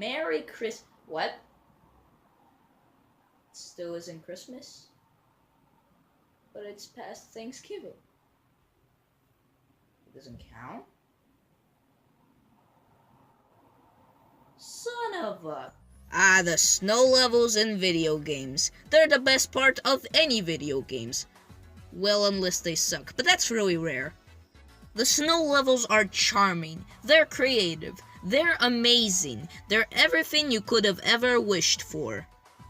Merry Christmas. What? It still isn't Christmas? But it's past Thanksgiving. It doesn't count? Son of a... the snow levels in video games. They're the best part of any video games. Well, unless they suck, but that's really rare. The snow levels are charming, they're creative, they're amazing, they're everything you could have ever wished for.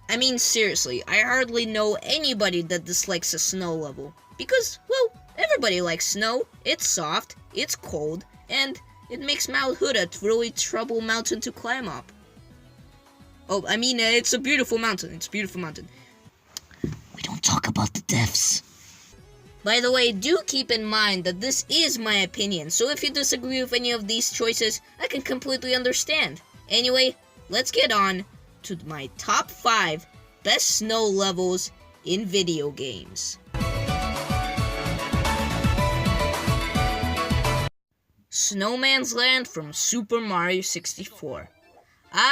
I mean, seriously, I hardly know anybody that dislikes a snow level. Because, well, everybody likes snow, it's soft, it's cold, and it makes Mount Hood a really trouble mountain to climb up. Oh, I mean, it's a beautiful mountain, it's a beautiful mountain. We don't talk about the deaths. By the way, do keep in mind that this is my opinion, so if you disagree with any of these choices, I can completely understand. Anyway, let's get on to my top 5 best snow levels in video games. Snowman's Land from Super Mario 64.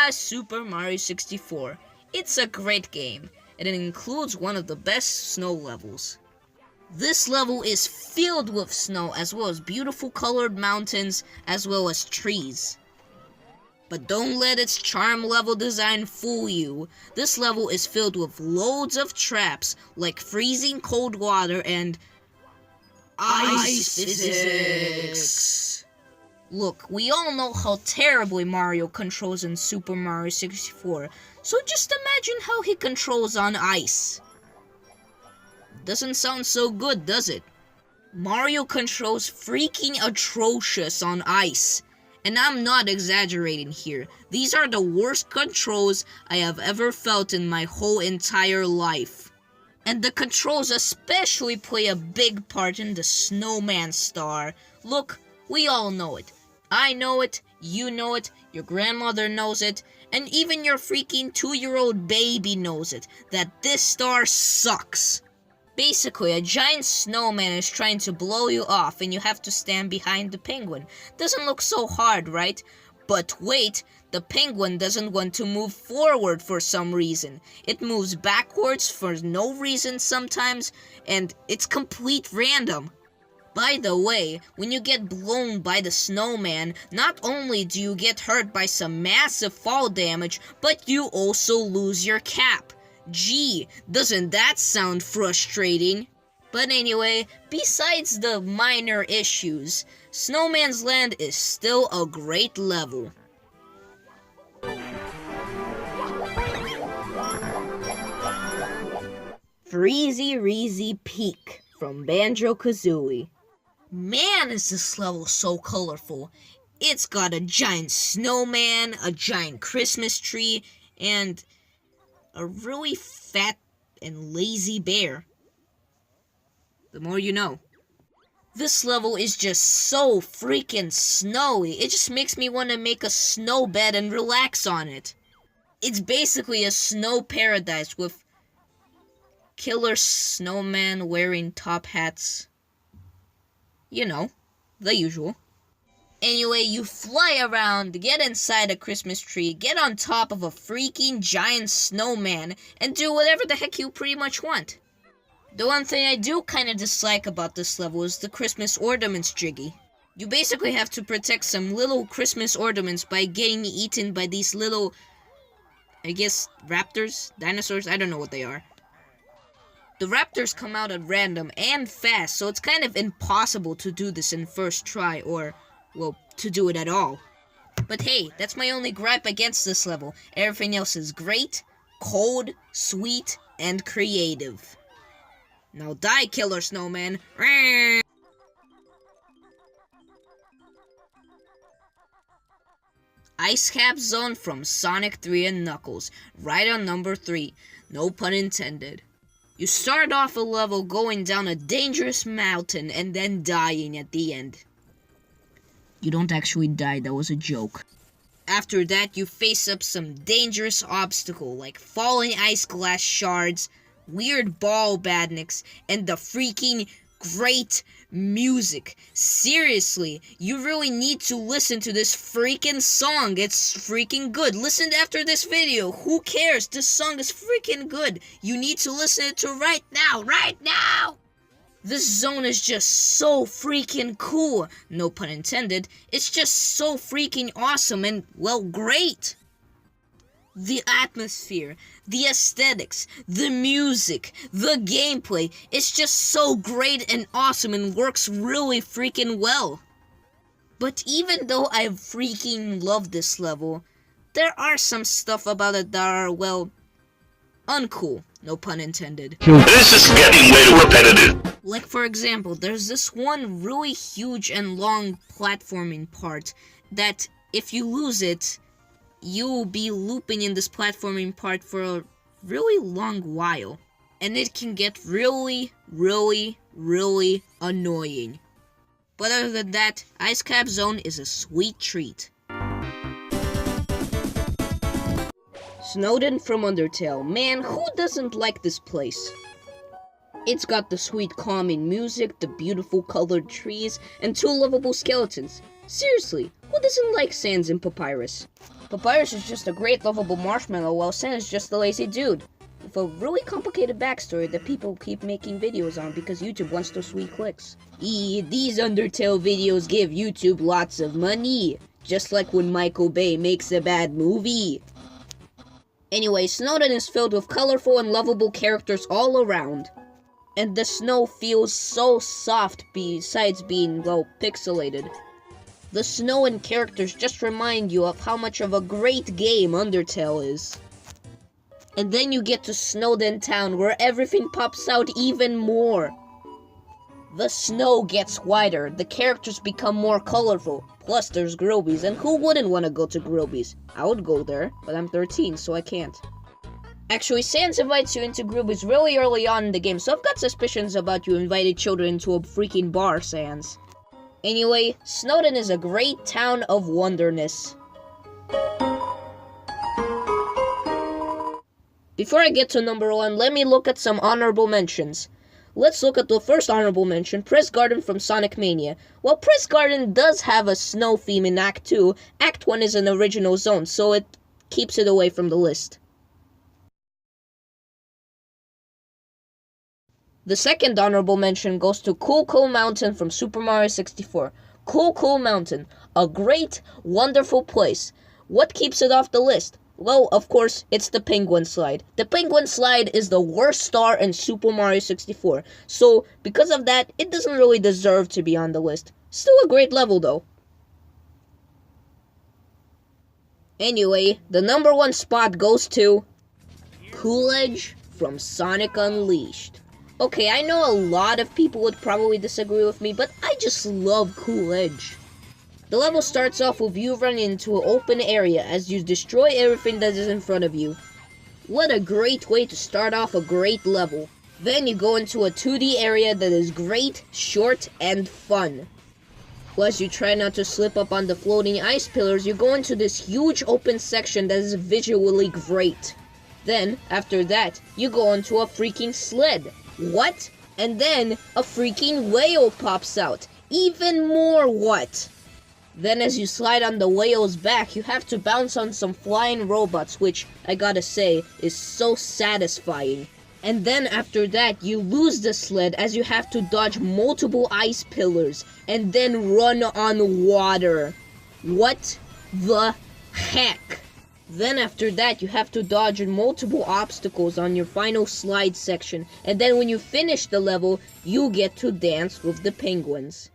Super Mario 64. It's a great game, and it includes one of the best snow levels. This level is filled with snow, as well as beautiful colored mountains, as well as trees. But don't let its charm level design fool you. This level is filled with loads of traps, like freezing cold water and ice physics. Look, we all know how terribly Mario controls in Super Mario 64, so just imagine how he controls on ice. Doesn't sound so good, does it? Mario controls freaking atrocious on ice. And I'm not exaggerating here. These are the worst controls I have ever felt in my whole entire life. And the controls especially play a big part in the Snowman Star. Look, we all know it. I know it, you know it, your grandmother knows it, and even your freaking 2-year-old baby knows it, that this star sucks. Basically, a giant snowman is trying to blow you off and you have to stand behind the penguin. Doesn't look so hard, right? But wait, the penguin doesn't want to move forward for some reason. It moves backwards for no reason sometimes, and it's complete random. By the way, when you get blown by the snowman, not only do you get hurt by some massive fall damage, but you also lose your cap. Gee, doesn't that sound frustrating? But anyway, besides the minor issues, Snowman's Land is still a great level. Freezy Reezy Peak from Banjo-Kazooie. Man, is this level so colorful. It's got a giant snowman, a giant Christmas tree, and a really fat and lazy bear. The more you know. This level is just so freaking snowy. It just makes me want to make a snow bed and relax on it. It's basically a snow paradise with killer snowman wearing top hats. You know, the usual. Anyway, you fly around, get inside a Christmas tree, get on top of a freaking giant snowman, and do whatever the heck you pretty much want. The one thing I do kind of dislike about this level is the Christmas ornaments jiggy. You basically have to protect some little Christmas ornaments by getting eaten by these little, I guess, raptors? Dinosaurs? I don't know what they are. The raptors come out at random and fast, so it's kind of impossible to do this in first try, or well, to do it at all. But hey, that's my only gripe against this level. Everything else is great, cold, sweet, and creative. Now die, killer snowman. Ice Cap Zone from Sonic 3 and Knuckles. Right on number 3. No pun intended. You start off a level going down a dangerous mountain and then dying at the end. You don't actually die, that was a joke. After that, you face up some dangerous obstacle like falling ice glass shards, weird ball badniks, and the freaking great music. Seriously, you really need to listen to this freaking song. It's freaking good. Listen after this video. Who cares? This song is freaking good. You need to listen to it right now. Right now! This zone is just so freaking cool. No pun intended. It's just so freaking awesome and, well, great. The atmosphere, the aesthetics, the music, the gameplay, it's just so great and awesome and works really freaking well. But even though I freaking love this level, there are some stuff about it that are, well, uncool. No pun intended. This is getting way too repetitive. Like, for example, there's this one really huge and long platforming part that if you lose it, you'll be looping in this platforming part for a really long while. And it can get really, really, really annoying. But other than that, Ice Cap Zone is a sweet treat. Snowden from Undertale. Man, who doesn't like this place? It's got the sweet calming music, the beautiful colored trees, and 2 lovable skeletons. Seriously, who doesn't like Sans and Papyrus? Papyrus is just a great lovable marshmallow, while Sans is just a lazy dude. With a really complicated backstory that people keep making videos on because YouTube wants those sweet clicks. These Undertale videos give YouTube lots of money. Just like when Michael Bay makes a bad movie. Anyway, Snowden is filled with colorful and lovable characters all around. And the snow feels so soft besides being, well, pixelated. The snow and characters just remind you of how much of a great game Undertale is. And then you get to Snowden Town where everything pops out even more. The snow gets wider, the characters become more colorful, plus there's Grobies, and who wouldn't want to go to Grobies? I would go there, but I'm 13, so I can't. Actually, Sans invites you into Grobies really early on in the game, so I've got suspicions about you invited children into a freaking bar, Sans. Anyway, Snowden is a great town of wonderness. Before I get to number 1, let me look at some honorable mentions. Let's look at the first honorable mention, Press Garden from Sonic Mania. While Press Garden does have a snow theme in Act 2, Act 1 is an original zone, so it keeps it away from the list. The second honorable mention goes to Cool Cool Mountain from Super Mario 64. Cool Cool Mountain, a great, wonderful place. What keeps it off the list? Well, of course, it's the Penguin Slide. The Penguin Slide is the worst star in Super Mario 64, so because of that, it doesn't really deserve to be on the list. Still a great level, though. Anyway, the number 1 spot goes to Cool Edge from Sonic Unleashed. Okay, I know a lot of people would probably disagree with me, but I just love Cool Edge. The level starts off with you running into an open area as you destroy everything that is in front of you. What a great way to start off a great level. Then you go into a 2D area that is great, short, and fun. Plus you try not to slip up on the floating ice pillars, you go into this huge open section that is visually great. Then, after that, you go onto a freaking sled. What? And then, a freaking whale pops out. Even more what? Then as you slide on the whale's back, you have to bounce on some flying robots, which, I gotta say, is so satisfying. And then after that, you lose the sled as you have to dodge multiple ice pillars, and then run on water. What the heck? Then after that, you have to dodge multiple obstacles on your final slide section, and then when you finish the level, you get to dance with the penguins.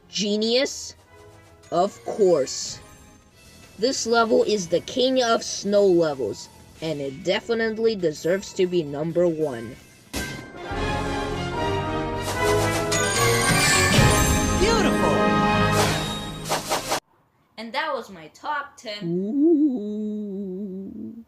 Genius? Of course. This level is the king of snow levels, and it definitely deserves to be number 1. Beautiful! And that was my top 10. Ooh.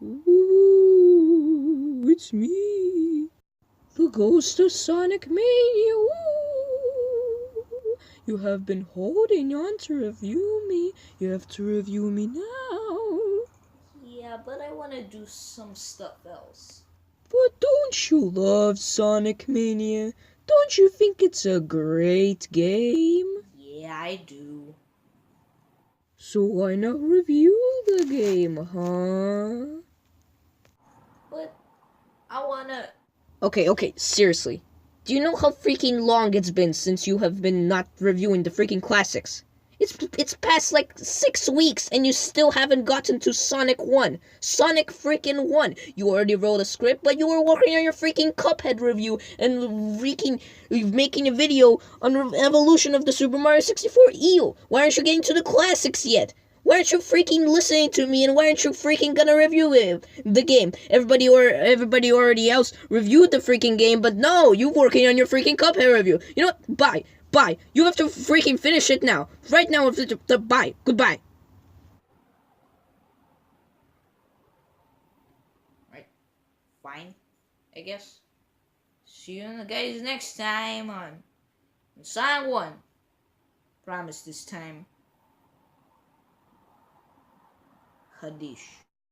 Ooh, it's me. The ghost of Sonic Mania, ooh. You have been holding on to review me. You have to review me now. Yeah, but I want wanna do some stuff else. But don't you love Sonic Mania? Don't you think it's a great game? Yeah, I do. So why not review the game, huh? But I wanna... Okay, seriously. Do you know how freaking long it's been since you have been not reviewing the freaking classics? It's past like 6 weeks and you still haven't gotten to Sonic 1. Sonic freaking 1. You already wrote a script, but you were working on your freaking Cuphead review and freaking making a video on the evolution of the Super Mario 64 eel. Why aren't you getting to the classics yet? Why aren't you freaking listening to me, and why aren't you freaking gonna review the game? Everybody already else reviewed the freaking game, but no, you working on your freaking Cuphead review. You know what? Bye. You have to freaking finish it now. Right now, bye. Goodbye. Right. Fine. I guess. See you guys next time on Sonic 1. Promise this time. Hadish.